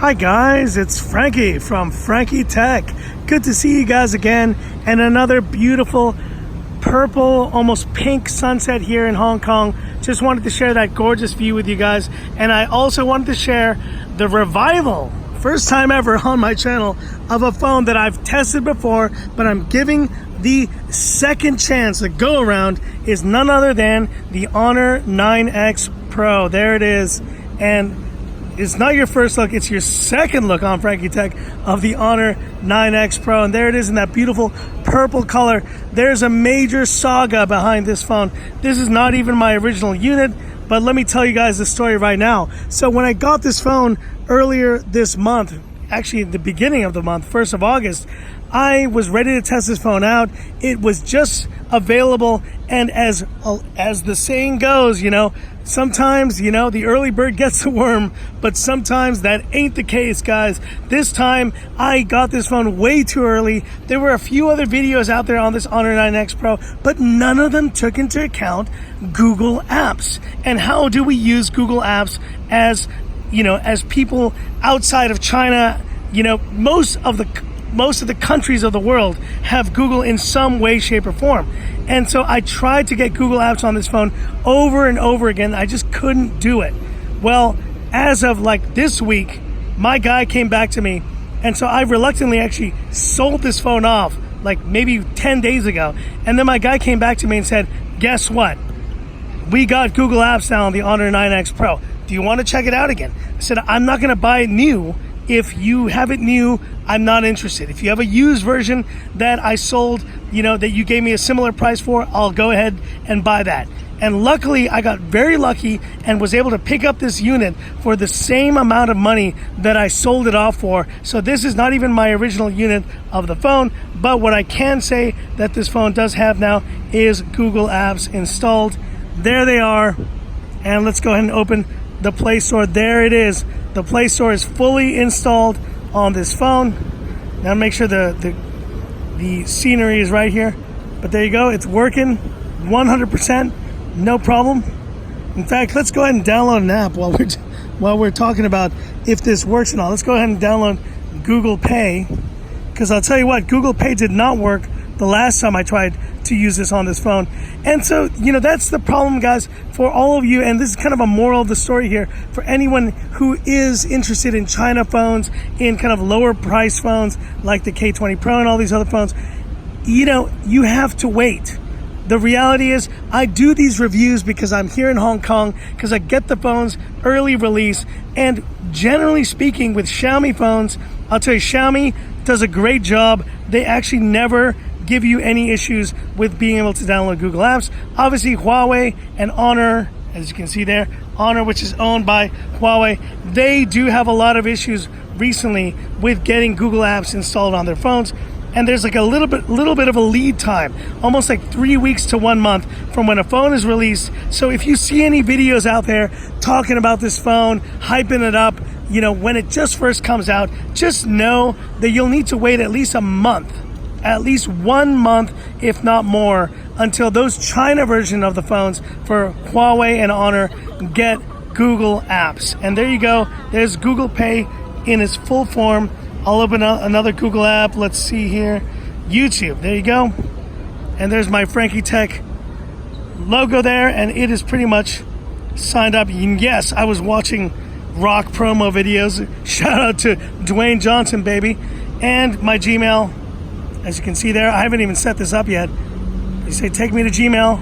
Hi guys, it's Frankie from Frankie Tech. Good to see you guys again, and another beautiful purple, almost pink sunset here in Hong Kong. Just wanted to share that gorgeous view with you guys, and I also wanted to share the revival, first time ever on my channel, of a phone that I've tested before, but I'm giving the second chance. The go around is none other than the Honor 9X Pro. There it is, and it's not your first look, it's your second look on Frankie Tech of the Honor 9X Pro. And there it is in that beautiful purple color. There's a major saga behind this phone. This is not even my original unit, but let me tell you guys the story right now. So when I got this phone earlier this month, actually the beginning of the month, 1st of August, I was ready to test this phone out. It was just available, and as the saying goes, sometimes, the early bird gets the worm, but sometimes that ain't the case, guys. This time, I got this phone way too early. There were a few other videos out there on this Honor 9X Pro, but none of them took into account Google Apps. And how do we use Google Apps as people outside of China? Most of the countries of the world have Google in some way, shape, or form. And so I tried to get Google Apps on this phone over and over again. I just couldn't do it. Well, as of this week, my guy came back to me, and so I reluctantly actually sold this phone off maybe 10 days ago. And then my guy came back to me and said, guess what? We got Google Apps now on the Honor 9X Pro. Do you want to check it out again? I said, I'm not going to buy it new. If you have it new, I'm not interested. If you have a used version that I sold, that you gave me a similar price for, I'll go ahead and buy that. And luckily, I got very lucky and was able to pick up this unit for the same amount of money that I sold it off for. So this is not even my original unit of the phone, but what I can say that this phone does have now is Google Apps installed. There they are. And let's go ahead and open the Play Store. There it is. The Play Store is fully installed on this phone. Now make sure the scenery is right here. But there you go. It's working 100%. No problem. In fact, let's go ahead and download an app while we're talking about if this works and all. Let's go ahead and download Google Pay, because I'll tell you what, Google Pay did not work the last time I tried to use this on this phone. And so, that's the problem, guys, for all of you. And this is kind of a moral of the story here for anyone who is interested in China phones, in kind of lower price phones like the K20 Pro and all these other phones. You have to wait. The reality is, I do these reviews because I'm here in Hong Kong, because I get the phones early release. And generally speaking, with Xiaomi phones, I'll tell you, Xiaomi does a great job. They actually never give you any issues with being able to download Google Apps. Obviously, Huawei and Honor, as you can see there, Honor, which is owned by Huawei, they do have a lot of issues recently with getting Google Apps installed on their phones. And there's a little bit of a lead time, almost 3 weeks to 1 month from when a phone is released. So if you see any videos out there talking about this phone, hyping it up, when it just first comes out, just know that you'll need to wait at least a month, at least 1 month, if not more, until those China version of the phones for Huawei and Honor get Google Apps. And there you go. There's Google Pay in its full form. I'll open another Google app. Let's see here. YouTube. There you go. And there's my Frankie Tech logo there, and it is pretty much signed up. Yes, I was watching rock promo videos. Shout out to Dwayne Johnson, baby. And my Gmail, as you can see there. I haven't even set this up yet. You say, take me to Gmail.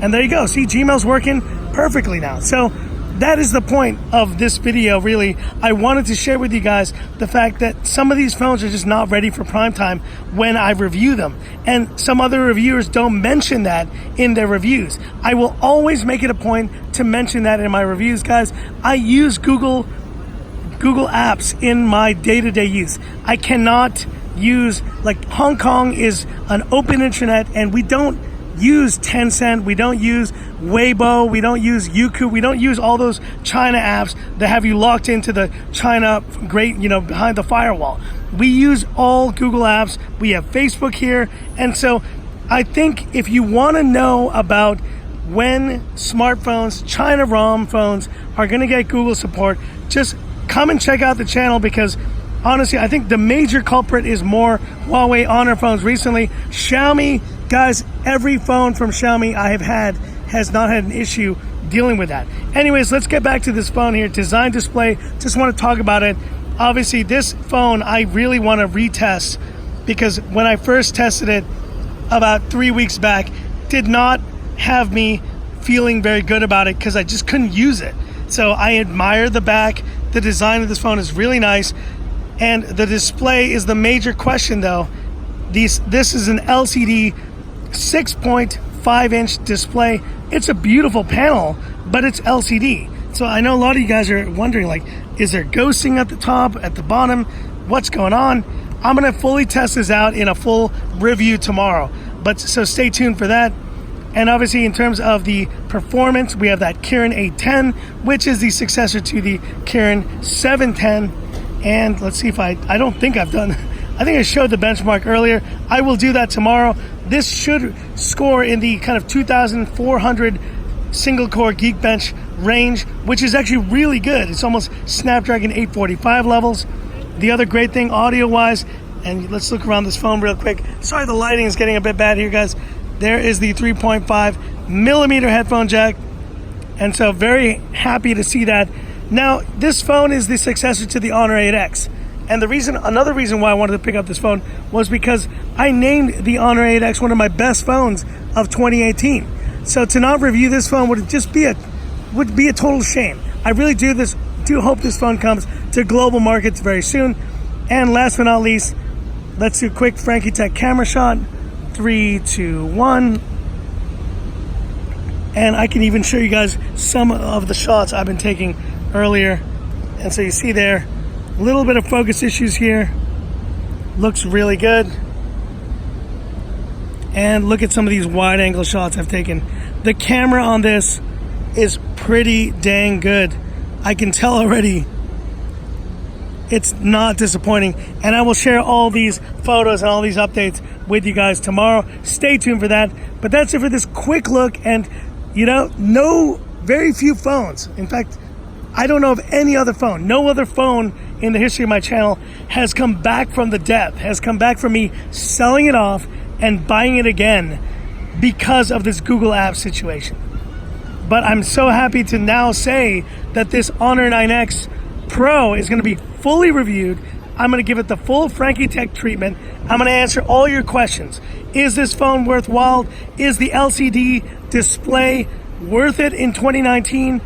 And there you go. See, Gmail's working perfectly now. So that is the point of this video, really. I wanted to share with you guys the fact that some of these phones are just not ready for prime time when I review them. And some other reviewers don't mention that in their reviews. I will always make it a point to mention that in my reviews, guys. I use Google Apps in my day-to-day use. I cannot use, Hong Kong is an open internet, and we don't use Tencent, we don't use Weibo, we don't use Youku, we don't use all those China apps that have you locked into the China behind the firewall. We use all Google Apps. We have Facebook here. And so I think if you want to know about when smartphones, China ROM phones, are going to get Google support, just come and check out the channel, because honestly, I think the major culprit is more Huawei Honor phones recently. Xiaomi, guys, every phone from Xiaomi I have had has not had an issue dealing with that. Anyways, let's get back to this phone here. Design display, just want to talk about it. Obviously, this phone I really want to retest, because when I first tested it about 3 weeks back, did not have me feeling very good about it because I just couldn't use it. So I admire the back. The design of this phone is really nice, and the display is the major question though. This is an LCD 6.5-inch display. It's a beautiful panel, but it's LCD. So I know a lot of you guys are wondering, like, is there ghosting at the top, at the bottom? What's going on? I'm gonna fully test this out in a full review tomorrow. But so stay tuned for that. And obviously, in terms of the performance, we have that Kirin 810, which is the successor to the Kirin 710. And let's see if I don't think I've done, I think I showed the benchmark earlier. I will do that tomorrow. This should score in the kind of 2,400 single core Geekbench range, which is actually really good. It's almost Snapdragon 845 levels. The other great thing audio wise, and let's look around this phone real quick. Sorry, the lighting is getting a bit bad here, guys. There is the 3.5 millimeter headphone jack. And so very happy to see that. Now, this phone is the successor to the Honor 8X. And another reason why I wanted to pick up this phone was because I named the Honor 8X one of my best phones of 2018. So to not review this phone would be a total shame. I really do hope this phone comes to global markets very soon. And last but not least, let's do a quick Frankie Tech camera shot. 3, 2, 1. And I can even show you guys some of the shots I've been taking earlier. And so you see there, a little bit of focus issues here. Looks really good. And look at some of these wide angle shots I've taken. The camera on this is pretty dang good. I can tell already it's not disappointing. And I will share all these photos and all these updates with you guys tomorrow. Stay tuned for that. But that's it for this quick look. And very few phones. In fact, I don't know of any other phone. No other phone in the history of my channel has come back from the death, has come back from me selling it off and buying it again because of this Google Apps situation. But I'm so happy to now say that this Honor 9X Pro is going to be fully reviewed. I'm going to give it the full Frankie Tech treatment. I'm going to answer all your questions. Is this phone worthwhile? Is the LCD display worth it in 2019?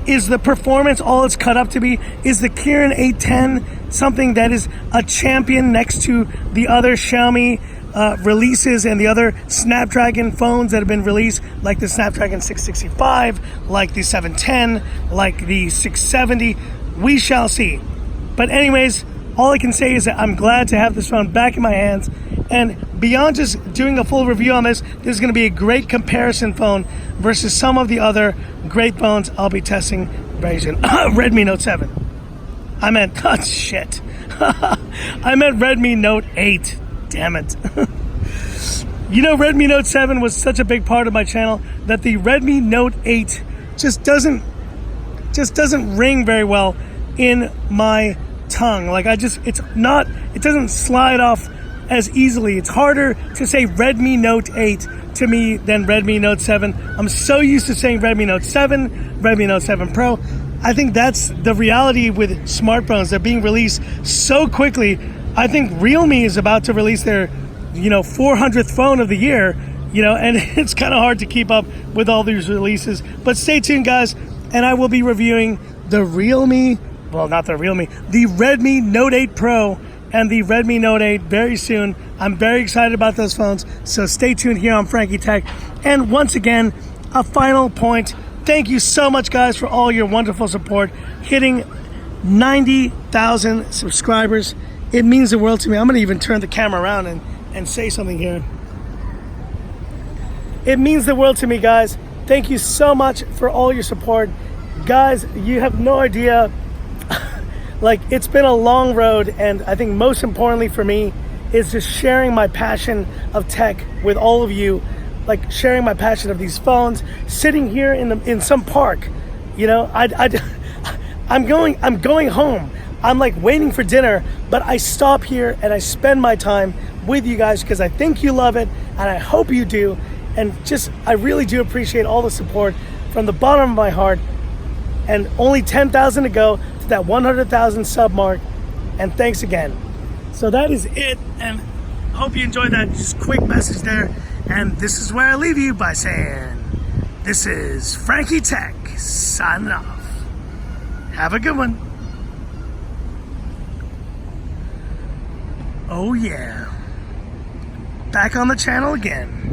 Is the performance all it's cut up to be? Is the Kirin 810 something that is a champion next to the other Xiaomi releases and the other Snapdragon phones that have been released, like the Snapdragon 665, like the 710, like the 670? We shall see. But anyways, all I can say is that I'm glad to have this phone back in my hands. And beyond just doing a full review on this is going to be a great comparison phone versus some of the other great phones I'll be testing very soon. Redmi Note 7. I meant Redmi Note 8. Damn it. Redmi Note 7 was such a big part of my channel that the Redmi Note 8 just doesn't ring very well in my tongue. It doesn't slide off as easily. It's harder to say Redmi Note 8 to me than Redmi Note 7. I'm so used to saying Redmi Note 7, Redmi Note 7 Pro. I think that's the reality with smartphones. They're being released so quickly. I think Realme is about to release their 400th phone of the year, and it's kind of hard to keep up with all these releases. But stay tuned, guys, and I will be reviewing the Redmi Note 8 Pro and the Redmi Note 8 very soon. I'm very excited about those phones, so stay tuned here on Frankie Tech. And once again, a final point. Thank you so much, guys, for all your wonderful support. Hitting 90,000 subscribers. It means the world to me. I'm going to even turn the camera around and say something here. It means the world to me, guys. Thank you so much for all your support. Guys, you have no idea. It's been a long road, and I think most importantly for me is just sharing my passion of tech with all of you, sharing my passion of these phones, sitting here in some park. I I'm going home. I'm like waiting for dinner, but I stop here and I spend my time with you guys because I think you love it and I hope you do. And just, I really do appreciate all the support from the bottom of my heart. And only 10,000 to go to that 100,000 sub mark. And thanks again. So that is it. And hope you enjoyed that just quick message there. And this is where I leave you by saying, this is Frankie Tech signing off. Have a good one. Oh yeah. Back on the channel again.